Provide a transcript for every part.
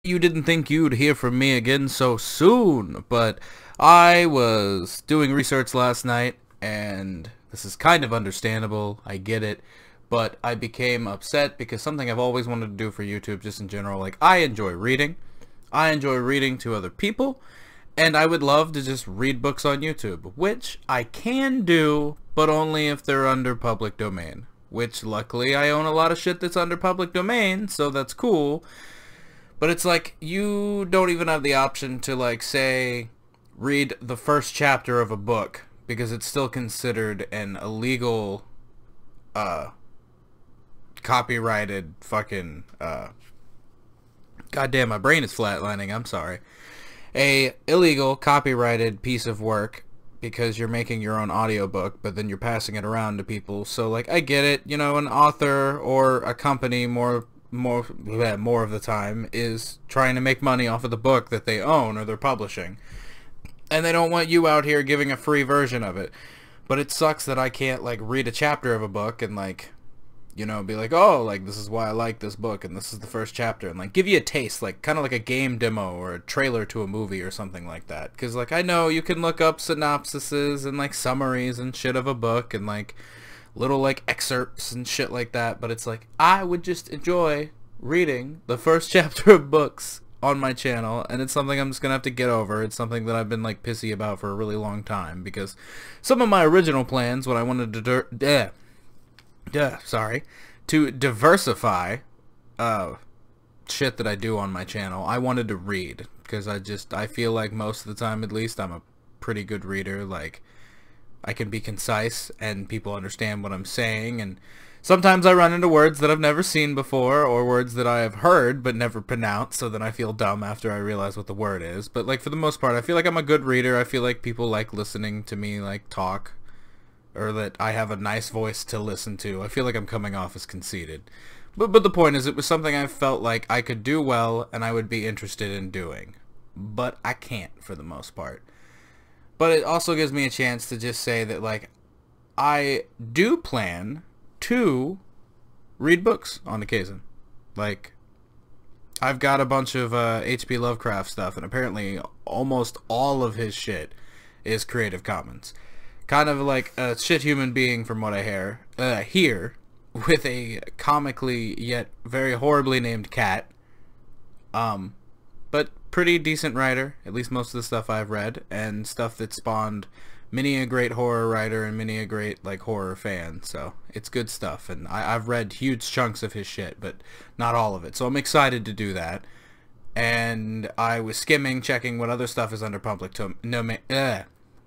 you didn't think you'd hear from me again so soon, but I was doing research last night, and this is kind of understandable, I get it, but I became upset because something I've always wanted to do for YouTube just in general, like, I enjoy reading to other people, and I would love to just read books on YouTube, which I can do, but only if they're under public domain, which luckily I own a lot of shit that's under public domain, so that's cool. But it's like, you don't even have the option to, like, say, read the first chapter of a book, because it's still considered an illegal, copyrighted fucking, goddamn, my brain is flatlining, I'm sorry. A illegal, copyrighted piece of work, because you're making your own audiobook, but then you're passing it around to people. So, like, I get it, you know, an author or a company more of the time is trying to make money off of the book that they own or they're publishing, and they don't want you out here giving a free version of it. But it sucks that I can't, like, read a chapter of a book and, like, you know, be like, oh, like, this is why I like this book and this is the first chapter, and, like, give you a taste, like, kind of like a game demo or a trailer to a movie or something like that. Because, like, I know you can look up synopsises and, like, summaries and shit of a book and, like, little, like, excerpts and shit like that, but it's like, I would just enjoy reading the first chapter of books on my channel, and it's something I'm just gonna have to get over. It's something that I've been, like, pissy about for a really long time, because some of my original plans when I wanted to to diversify shit that I do on my channel, I wanted to read, because I feel like most of the time, at least, I'm a pretty good reader. Like, I can be concise and people understand what I'm saying, and sometimes I run into words that I've never seen before, or words that I have heard but never pronounced, so then I feel dumb after I realize what the word is. But, like, for the most part, I feel like I'm a good reader. I feel like people like listening to me, like, talk, or that I have a nice voice to listen to. I feel like I'm coming off as conceited. But the point is, it was something I felt like I could do well and I would be interested in doing. But I can't, for the most part. But it also gives me a chance to just say that, like, I do plan to read books on occasion. Like, I've got a bunch of H.P. Lovecraft stuff, and apparently almost all of his shit is Creative Commons. Kind of like a shit human being, from what I hear, with a comically yet very horribly named cat. But pretty decent writer, at least most of the stuff I've read, and stuff that spawned many a great horror writer and many a great, like, horror fan. So it's good stuff, and I've read huge chunks of his shit, but not all of it. So I'm excited to do that. And I was checking what other stuff is under public domain.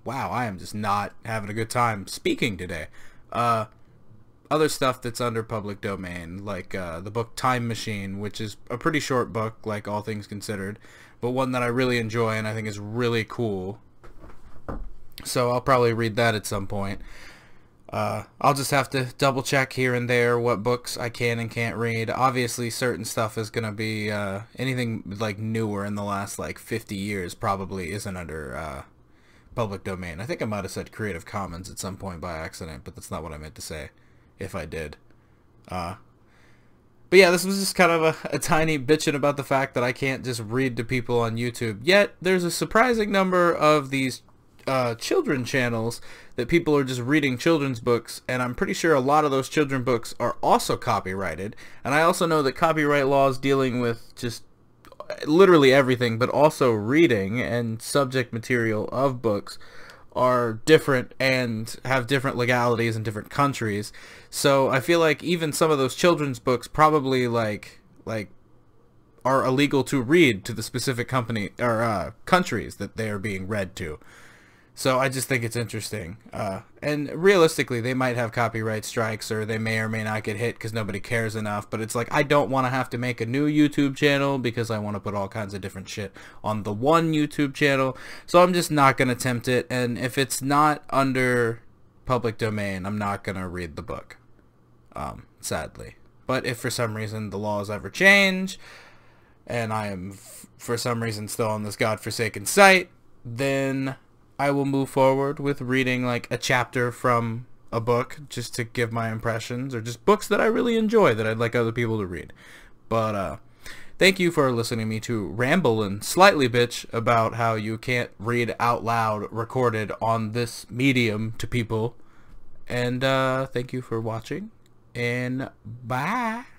Wow, I am just not having a good time speaking today. Other stuff that's under public domain, like the book Time Machine, which is a pretty short book, like, all things considered, but one that I really enjoy and I think is really cool. So I'll probably read that at some point. I'll just have to double check here and there what books I can and can't read. Obviously, certain stuff is going to be, anything, like, newer in the last, like, 50 years probably isn't under public domain. I think I might have said Creative Commons at some point by accident, but that's not what I meant to say, if I did. But yeah, this was just kind of a tiny bitching about the fact that I can't just read to people on YouTube. Yet, there's a surprising number of these children channels that people are just reading children's books, and I'm pretty sure a lot of those children books are also copyrighted. And I also know that copyright laws dealing with just literally everything, but also reading and subject material of books, are different and have different legalities in different countries. So I feel like even some of those children's books probably like are illegal to read to the specific company or countries that they are being read to. So I just think it's interesting. And realistically, they might have copyright strikes, or they may or may not get hit because nobody cares enough. But it's like, I don't want to have to make a new YouTube channel because I want to put all kinds of different shit on the one YouTube channel. So I'm just not going to attempt it. And if it's not under public domain, I'm not going to read the book. Sadly. But if for some reason the laws ever change, and I am for some reason still on this godforsaken site, then I will move forward with reading, like, a chapter from a book just to give my impressions, or just books that I really enjoy that I'd like other people to read. But thank you for listening to me to ramble and slightly bitch about how you can't read out loud recorded on this medium to people. And thank you for watching, and bye.